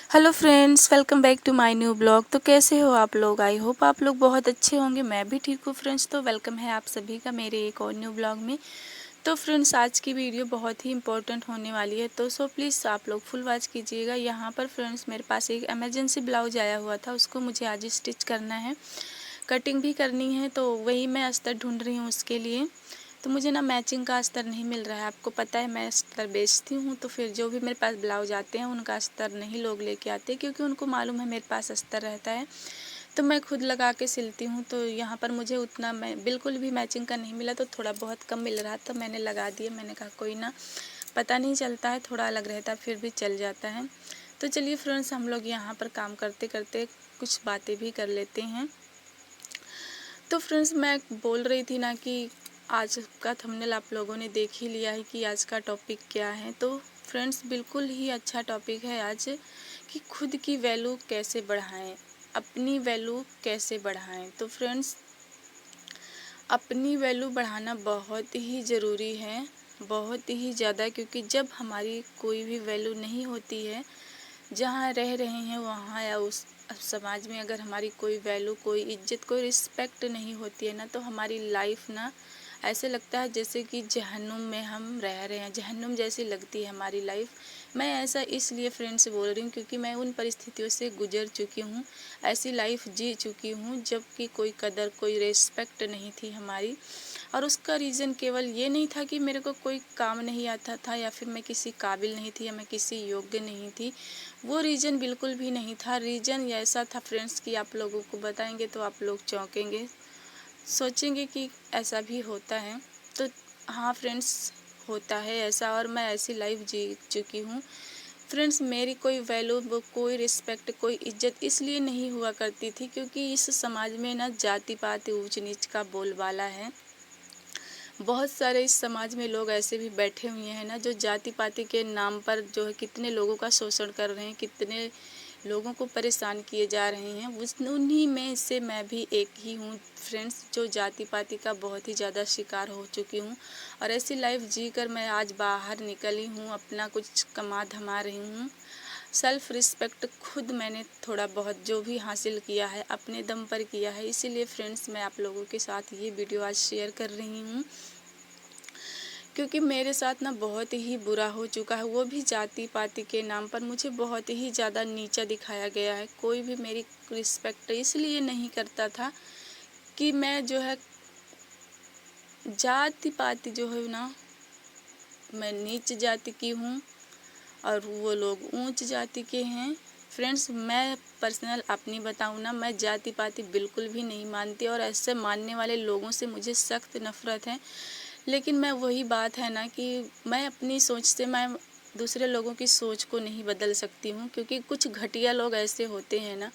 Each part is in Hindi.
Hello friends, welcome back to my new blog. तो कैसे हो आप लोग? आई होप आप लोग बहुत अच्छे होंगे। मैं भी ठीक हूँ फ्रेंड्स। तो वेलकम है आप सभी का मेरे एक और न्यू ब्लॉग में। तो फ्रेंड्स, आज की वीडियो बहुत ही इंपॉर्टेंट होने वाली है, तो प्लीज़ आप लोग फुल वॉच कीजिएगा। यहाँ पर फ्रेंड्स मेरे पास एक इमरजेंसी ब्लाउज आया हुआ था, उसको मुझे आज स्टिच करना है, कटिंग भी करनी है। तो वही मैं अस्तर ढूंढ रही हूँ उसके लिए। तो मुझे ना मैचिंग का अस्तर नहीं मिल रहा है। आपको पता है मैं अस्तर बेचती हूँ, तो फिर जो भी मेरे पास ब्लाउज आते हैं उनका अस्तर नहीं लोग लेके आते, क्योंकि उनको मालूम है मेरे पास अस्तर रहता है। तो मैं खुद लगा के सिलती हूँ। तो यहाँ पर मुझे उतना मैं बिल्कुल भी मैचिंग का नहीं मिला, तो थोड़ा बहुत कम मिल रहा था, मैंने लगा दिया। मैंने कहा कोई ना, पता नहीं चलता है, थोड़ा अलग रहता है फिर भी चल जाता है। तो चलिए फ्रेंड्स, हम लोग यहाँ पर काम करते करते कुछ बातें भी कर लेते हैं। तो फ्रेंड्स, मैं बोल रही थी ना कि आज का थंबनेल आप लोगों ने देख ही लिया है कि आज का टॉपिक क्या है। तो फ्रेंड्स, बिल्कुल ही अच्छा टॉपिक है आज कि खुद की वैल्यू कैसे बढ़ाएं, अपनी वैल्यू कैसे बढ़ाएं। तो फ्रेंड्स, अपनी वैल्यू बढ़ाना बहुत ही ज़रूरी है, बहुत ही ज़्यादा, क्योंकि जब हमारी कोई भी वैल्यू नहीं होती है, जहाँ रह रहे हैं वहाँ या उस समाज में अगर हमारी कोई वैल्यू, कोई इज्जत, कोई रिस्पेक्ट नहीं होती है ना, तो हमारी लाइफ ना ऐसे लगता है जैसे कि जहन्नुम में हम रह रहे हैं, जहन्नुम जैसी लगती है हमारी लाइफ। मैं ऐसा इसलिए फ्रेंड्स बोल रही हूँ क्योंकि मैं उन परिस्थितियों से गुजर चुकी हूँ, ऐसी लाइफ जी चुकी हूँ जबकि कोई कदर, कोई रिस्पेक्ट नहीं थी हमारी। और उसका रीज़न केवल ये नहीं था कि मेरे को कोई काम नहीं आता था या फिर मैं किसी काबिल नहीं थी या मैं किसी योग्य नहीं थी। वो रीज़न बिल्कुल भी नहीं था। रीज़न ऐसा था फ्रेंड्स कि आप लोगों को बताएंगे तो आप लोग चौंकेंगे, सोचेंगे कि ऐसा भी होता है। तो हाँ फ्रेंड्स, होता है ऐसा, और मैं ऐसी लाइफ जी चुकी हूँ। फ्रेंड्स, मेरी कोई वैल्यू, कोई रिस्पेक्ट, कोई इज्जत इसलिए नहीं हुआ करती थी क्योंकि इस समाज में ना जाति पाति ऊंच नीच का बोलबाला है। बहुत सारे इस समाज में लोग ऐसे भी बैठे हुए हैं ना, जो जाति पाति के नाम पर जो है कितने लोगों का शोषण कर रहे हैं, कितने लोगों को परेशान किए जा रहे हैं। उन्हीं में से मैं भी एक ही हूँ फ्रेंड्स, जो जाति पाति का बहुत ही ज़्यादा शिकार हो चुकी हूँ। और ऐसी लाइफ जी कर मैं आज बाहर निकली हूँ, अपना कुछ कमा धमा रही हूँ। सेल्फ रिस्पेक्ट खुद मैंने थोड़ा बहुत जो भी हासिल किया है अपने दम पर किया है। इसीलिए फ्रेंड्स, मैं आप लोगों के साथ ये वीडियो आज शेयर कर रही हूँ, क्योंकि मेरे साथ ना बहुत ही बुरा हो चुका है। वो भी जाति पाति के नाम पर मुझे बहुत ही ज़्यादा नीचा दिखाया गया है। कोई भी मेरी रिस्पेक्ट इसलिए नहीं करता था कि मैं जो है जाति पाति जो है ना, मैं नीच जाति की हूँ और वो लोग ऊंच जाति के हैं। फ्रेंड्स, मैं पर्सनल अपनी बताऊँ ना, मैं जाति पाति बिल्कुल भी नहीं मानती और ऐसे मानने वाले लोगों से मुझे सख्त नफ़रत है। लेकिन मैं वही बात है ना कि मैं अपनी सोच से मैं दूसरे लोगों की सोच को नहीं बदल सकती हूँ, क्योंकि कुछ घटिया लोग ऐसे होते हैं ना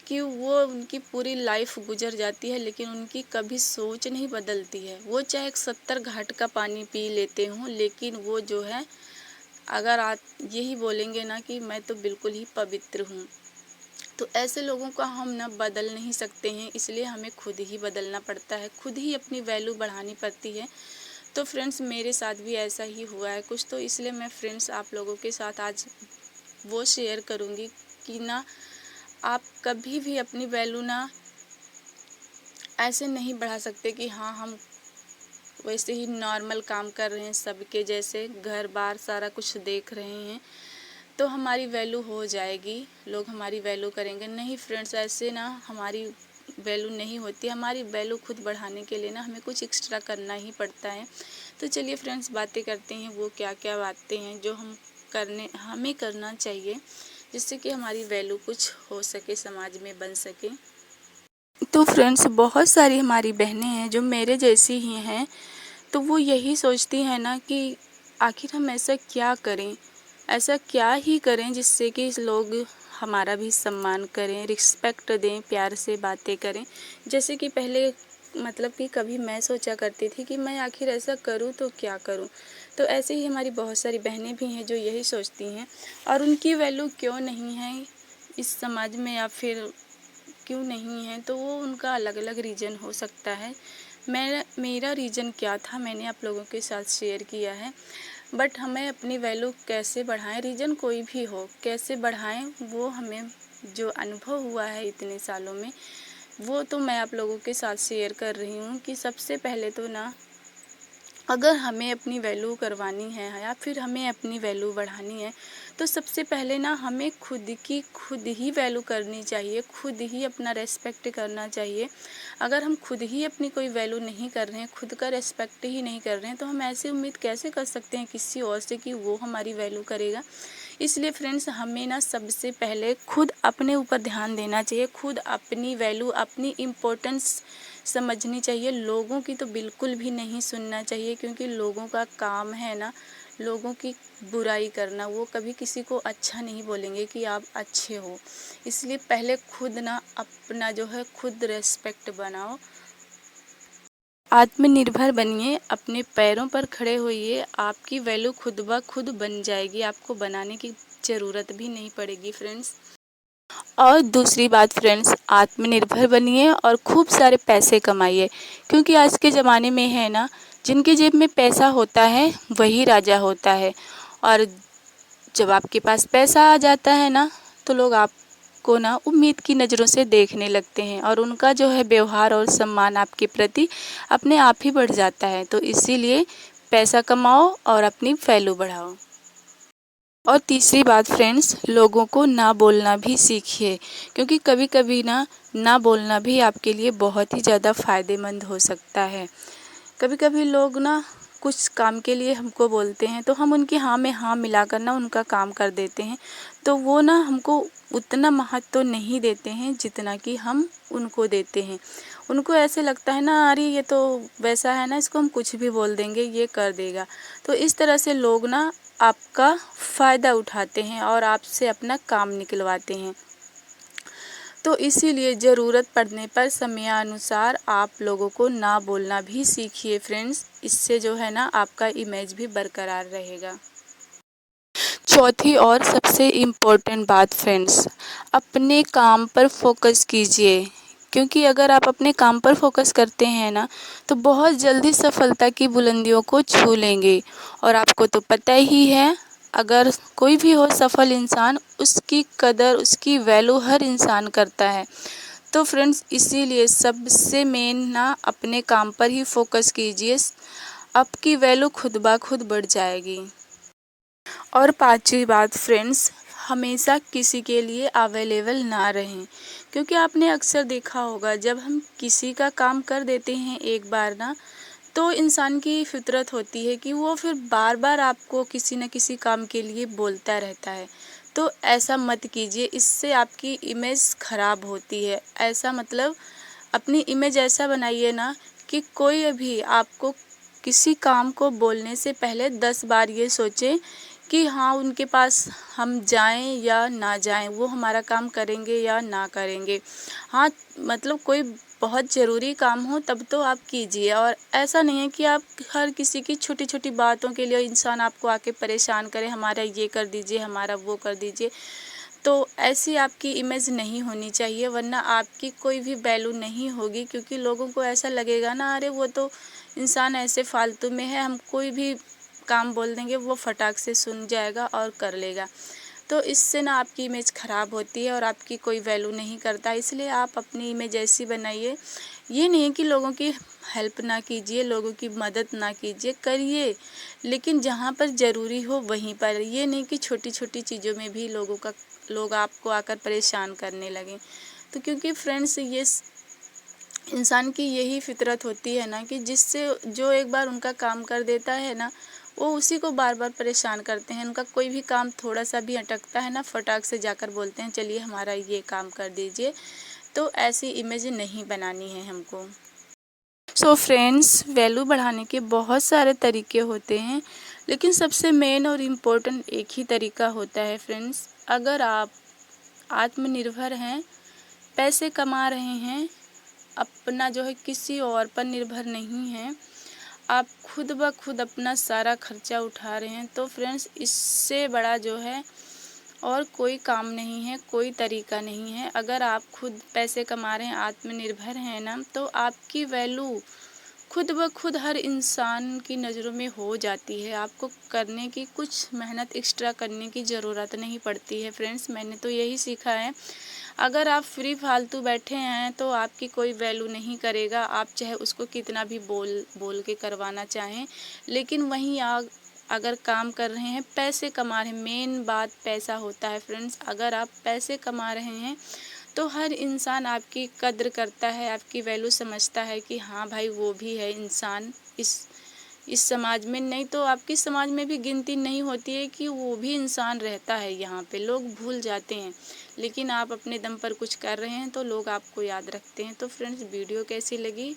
कि वो उनकी पूरी लाइफ गुजर जाती है लेकिन उनकी कभी सोच नहीं बदलती है। वो चाहे 70 घाट का पानी पी लेते हों, लेकिन वो जो है अगर आप यही बोलेंगे ना कि मैं तो बिल्कुल ही पवित्र हूँ, तो ऐसे लोगों को हम ना बदल नहीं सकते हैं। इसलिए हमें खुद ही बदलना पड़ता है, खुद ही अपनी वैल्यू बढ़ानी पड़ती है। तो फ्रेंड्स, मेरे साथ भी ऐसा ही हुआ है कुछ, तो इसलिए मैं फ्रेंड्स आप लोगों के साथ आज वो शेयर करूँगी कि ना, आप कभी भी अपनी वैल्यू ना ऐसे नहीं बढ़ा सकते कि हाँ हम वैसे ही नॉर्मल काम कर रहे हैं, सबके जैसे घर बार सारा कुछ देख रहे हैं तो हमारी वैल्यू हो जाएगी, लोग हमारी वैल्यू करेंगे। नहीं फ्रेंड्स, ऐसे ना हमारी वैल्यू नहीं होती। हमारी वैल्यू खुद बढ़ाने के लिए ना हमें कुछ एक्स्ट्रा करना ही पड़ता है। तो चलिए फ्रेंड्स, बातें करते हैं वो क्या क्या बातें हैं जो हमें करना चाहिए, जिससे कि हमारी वैल्यू कुछ हो सके, समाज में बन सके। तो फ्रेंड्स, बहुत सारी हमारी बहनें हैं जो मेरे जैसी ही हैं। तो वो यही सोचती हैं ना कि आखिर हम ऐसा क्या करें, ऐसा क्या ही करें जिससे कि लोग हमारा भी सम्मान करें, रिस्पेक्ट दें, प्यार से बातें करें। जैसे कि पहले मतलब कि कभी मैं सोचा करती थी कि मैं आखिर ऐसा करूं तो क्या करूं। तो ऐसे ही हमारी बहुत सारी बहनें भी हैं जो यही सोचती हैं, और उनकी वैल्यू क्यों नहीं है इस समाज में या फिर क्यों नहीं है, तो वो उनका अलग अलग रीज़न हो सकता है। मेरा रीज़न क्या था मैंने आप लोगों के साथ शेयर किया है। बट हमें अपनी वैल्यू कैसे बढ़ाएं, रीज़न कोई भी हो, कैसे बढ़ाएं, वो हमें जो अनुभव हुआ है इतने सालों में, वो तो मैं आप लोगों के साथ शेयर कर रही हूँ कि सबसे पहले तो ना, अगर हमें अपनी वैल्यू करवानी है या फिर हमें अपनी वैल्यू बढ़ानी है, तो सबसे पहले ना हमें खुद ही वैल्यू करनी चाहिए, खुद ही अपना रेस्पेक्ट करना चाहिए। अगर हम खुद ही अपनी कोई वैल्यू नहीं कर रहे हैं, खुद का रेस्पेक्ट ही नहीं कर रहे हैं, तो हम ऐसी उम्मीद कैसे कर सकते हैं किसी और से कि वो हमारी वैल्यू करेगा। इसलिए फ्रेंड्स, हमें ना सबसे पहले खुद अपने ऊपर ध्यान देना चाहिए, खुद अपनी वैल्यू, अपनी इम्पोर्टेंस समझनी चाहिए। लोगों की तो बिल्कुल भी नहीं सुनना चाहिए, क्योंकि लोगों का काम है ना लोगों की बुराई करना। वो कभी किसी को अच्छा नहीं बोलेंगे कि आप अच्छे हो। इसलिए पहले खुद ना अपना जो है खुद रेस्पेक्ट बनाओ, आत्मनिर्भर बनिए, अपने पैरों पर खड़े होइए। आपकी वैल्यू खुद ब खुद बन जाएगी, आपको बनाने की ज़रूरत भी नहीं पड़ेगी फ्रेंड्स। और दूसरी बात फ्रेंड्स, आत्मनिर्भर बनिए और खूब सारे पैसे कमाइए, क्योंकि आज के ज़माने में है ना, जिनके जेब में पैसा होता है वही राजा होता है। और जब आपके पास पैसा आ जाता है ना, तो लोग आपको ना उम्मीद की नज़रों से देखने लगते हैं और उनका जो है व्यवहार और सम्मान आपके प्रति अपने आप ही बढ़ जाता है। तो इसीलिए पैसा कमाओ और अपनी वैल्यू बढ़ाओ। और तीसरी बात फ्रेंड्स, लोगों को ना बोलना भी सीखिए, क्योंकि कभी कभी ना बोलना भी आपके लिए बहुत ही ज़्यादा फ़ायदेमंद हो सकता है। कभी कभी लोग ना कुछ काम के लिए हमको बोलते हैं, तो हम उनकी हाँ में हाँ मिलाकर ना उनका काम कर देते हैं। तो वो ना हमको उतना महत्व तो नहीं देते हैं जितना कि हम उनको देते हैं। उनको ऐसे लगता है ना, अरे ये तो वैसा है ना, इसको हम कुछ भी बोल देंगे ये कर देगा। तो इस तरह से लोग ना आपका फ़ायदा उठाते हैं और आपसे अपना काम निकलवाते हैं। तो इसीलिए ज़रूरत पड़ने पर समयानुसार आप लोगों को ना बोलना भी सीखिए फ्रेंड्स। इससे जो है ना आपका इमेज भी बरकरार रहेगा। चौथी और सबसे इम्पोर्टेंट बात फ्रेंड्स, अपने काम पर फोकस कीजिए, क्योंकि अगर आप अपने काम पर फोकस करते हैं ना, तो बहुत जल्दी सफलता की बुलंदियों को छू लेंगे। और आपको तो पता ही है, अगर कोई भी हो सफल इंसान, उसकी कदर, उसकी वैल्यू हर इंसान करता है। तो फ्रेंड्स, इसीलिए सबसे मेन ना अपने काम पर ही फोकस कीजिए, आपकी वैल्यू खुद ब खुद बढ़ जाएगी। और पांचवी बात फ्रेंड्स, हमेशा किसी के लिए अवेलेबल ना रहें, क्योंकि आपने अक्सर देखा होगा, जब हम किसी का काम कर देते हैं एक बार ना, तो इंसान की फितरत होती है कि वो फिर बार बार आपको किसी न किसी काम के लिए बोलता रहता है। तो ऐसा मत कीजिए, इससे आपकी इमेज खराब होती है। ऐसा मतलब अपनी इमेज ऐसा बनाइए ना कि कोई भी आपको किसी काम को बोलने से पहले 10 बार ये सोचे कि हाँ, उनके पास हम जाएं या ना जाएं, वो हमारा काम करेंगे या ना करेंगे। हाँ, मतलब कोई बहुत ज़रूरी काम हो तब तो आप कीजिए, और ऐसा नहीं है कि आप हर किसी की छोटी छोटी बातों के लिए इंसान आपको आके परेशान करे, हमारा ये कर दीजिए, हमारा वो कर दीजिए। तो ऐसी आपकी इमेज नहीं होनी चाहिए, वरना आपकी कोई भी वैल्यू नहीं होगी, क्योंकि लोगों को ऐसा लगेगा ना, अरे वो तो इंसान ऐसे फालतू में है, हम कोई भी काम बोल देंगे वो फटाक से सुन जाएगा और कर लेगा। तो इससे ना आपकी इमेज ख़राब होती है और आपकी कोई वैल्यू नहीं करता। इसलिए आप अपनी इमेज ऐसी बनाइए, ये नहीं कि लोगों की हेल्प ना कीजिए, लोगों की मदद ना कीजिए, करिए, लेकिन जहाँ पर ज़रूरी हो वहीं पर। ये नहीं कि छोटी छोटी चीज़ों में भी लोग आपको आकर परेशान करने लगें। तो क्योंकि फ्रेंड्स, ये इंसान की यही फितरत होती है ना, कि जिससे जो एक बार उनका काम कर देता है ना, वो उसी को बार बार परेशान करते हैं। उनका कोई भी काम थोड़ा सा भी अटकता है ना, फटाक से जाकर बोलते हैं चलिए हमारा ये काम कर दीजिए। तो ऐसी इमेज नहीं बनानी है हमको। सो फ्रेंड्स, वैल्यू बढ़ाने के बहुत सारे तरीके होते हैं, लेकिन सबसे मेन और इम्पोर्टेंट एक ही तरीका होता है फ्रेंड्स। अगर आप आत्मनिर्भर हैं, पैसे कमा रहे हैं, अपना जो है किसी और पर निर्भर नहीं हैं, आप खुद ब खुद अपना सारा खर्चा उठा रहे हैं, तो फ्रेंड्स इससे बड़ा जो है और कोई काम नहीं है, कोई तरीका नहीं है। अगर आप खुद पैसे कमा रहे हैं, आत्मनिर्भर हैं ना, तो आपकी वैल्यू खुद ब खुद हर इंसान की नज़रों में हो जाती है। आपको करने की, कुछ मेहनत एक्स्ट्रा करने की ज़रूरत नहीं पड़ती है फ्रेंड्स। मैंने तो यही सीखा है। अगर आप फ्री फालतू बैठे हैं तो आपकी कोई वैल्यू नहीं करेगा, आप चाहे उसको कितना भी बोल बोल के करवाना चाहें। लेकिन वहीं अगर काम कर रहे हैं, पैसे कमा रहे हैं, मेन बात पैसा होता है फ्रेंड्स। अगर आप पैसे कमा रहे हैं तो हर इंसान आपकी कद्र करता है, आपकी वैल्यू समझता है कि हाँ भाई वो भी है इंसान इस समाज में। नहीं तो आपकी समाज में भी गिनती नहीं होती है कि वो भी इंसान रहता है। यहाँ पे लोग भूल जाते हैं, लेकिन आप अपने दम पर कुछ कर रहे हैं तो लोग आपको याद रखते हैं। तो फ्रेंड्स, वीडियो कैसी लगी